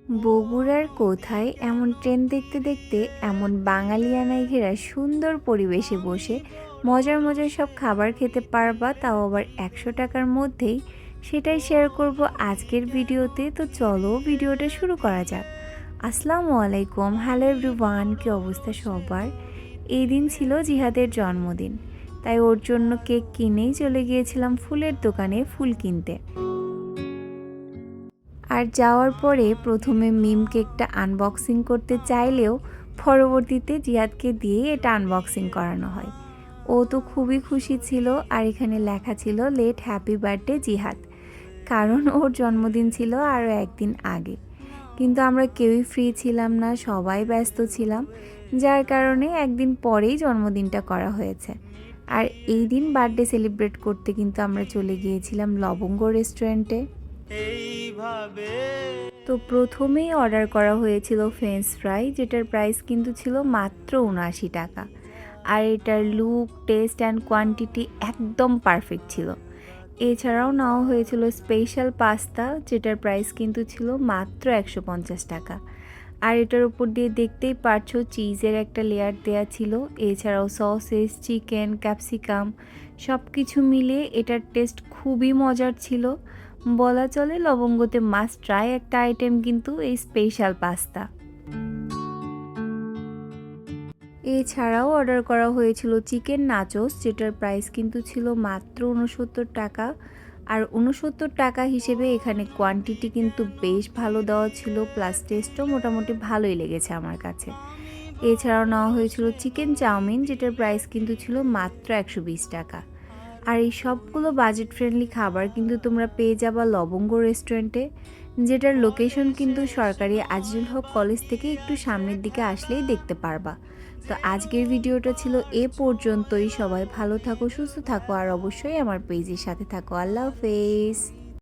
বগুড়ার কোথায় এমন ট্রেন দেখতে দেখতে এমন বাঙালিয়ানায় ঘেরা সুন্দর পরিবেশে বসে মজার মজার সব খাবার খেতে পারবা, তাও আবার 100 টাকার মধ্যেই। সেটাই শেয়ার করব আজকের ভিডিওতে। তো চলো ভিডিওটা শুরু করা যাক। আসসালামু আলাইকুম, হ্যালো এভরিওয়ান, কী অবস্থা সবার? এই দিন ছিল জিহাদের জন্মদিন, তাই ওর জন্য কেক কিনেই চলে গিয়েছিলাম ফুলের দোকানে ফুল কিনতে। আর যাওয়ার পরে প্রথমে মিম কেকটা আনবক্সিং করতে চাইলেও পরবর্তীতে জিহাদকে দিয়ে এটা আনবক্সিং করানো হয়। ও তো খুবই খুশি ছিল, আর এখানে লেখা ছিল লেট হ্যাপি বার্থডে জিহাদ, কারণ ওর জন্মদিন ছিল আরও একদিন আগে। কিন্তু আমরা কেউই ফ্রি ছিলাম না, সবাই ব্যস্ত ছিলাম, যার কারণে একদিন পরেই জন্মদিনটা করা হয়েছে। আর এই দিন বার্থডে সেলিব্রেট করতে কিন্তু আমরা চলে গিয়েছিলাম লবঙ্গ রেস্টুরেন্টে। তো প্রথমেই অর্ডার করা হয়েছিল ফ্রেঞ্চ ফ্রাই, যেটার প্রাইস কিন্তু ছিল মাত্র 79 টাকা। আর এটার লুক, টেস্ট অ্যান্ড কোয়ান্টিটি একদম পারফেক্ট ছিল। এছাড়াও নেওয়া হয়েছিল স্পেশাল পাস্তা, যেটার প্রাইস কিন্তু ছিল মাত্র 150 টাকা। আর এটার উপর দিয়ে দেখতেই পারছো চিজের একটা লেয়ার দেয়া ছিল। এছাড়াও সসেস, চিকেন, ক্যাপসিকাম সব কিছু মিলিয়ে এটার টেস্ট খুবই মজার ছিল। বলা চলে লবঙ্গতে মাস্ট ট্রাই একটা আইটেম কিন্তু এই স্পেশাল পাস্তা। এছাড়াও অর্ডার করা হয়েছিল চিকেন নাচোস, যেটার প্রাইস কিন্তু ছিল মাত্র 69 টাকা। আর 69 টাকা হিসেবে এখানে কোয়ান্টিটি কিন্তু বেশ ভালো দেওয়া ছিল, প্লাস টেস্টও মোটামুটি ভালোই লেগেছে আমার কাছে। এছাড়াও নেওয়া হয়েছিল চিকেন চাউমিন, যেটার প্রাইস কিন্তু ছিল মাত্র 120 টাকা। আর এই সবগুলো বাজেট ফ্রেন্ডলি খাবার কিন্তু তোমরা পেয়ে যাবা লবঙ্গ রেস্টুরেন্টে, যেটার লোকেশন কিন্তু সরকারি আজিজুল হক কলেজ থেকে একটু সামনের দিকে আসলেই দেখতে পারবা। তো আজকের ভিডিওটা ছিল এ পর্যন্তই। সবাই ভালো থাকো, সুস্থ থাকো, আর অবশ্যই আমার পেজের সাথে থাকো। আল্লাহ হাফেজ।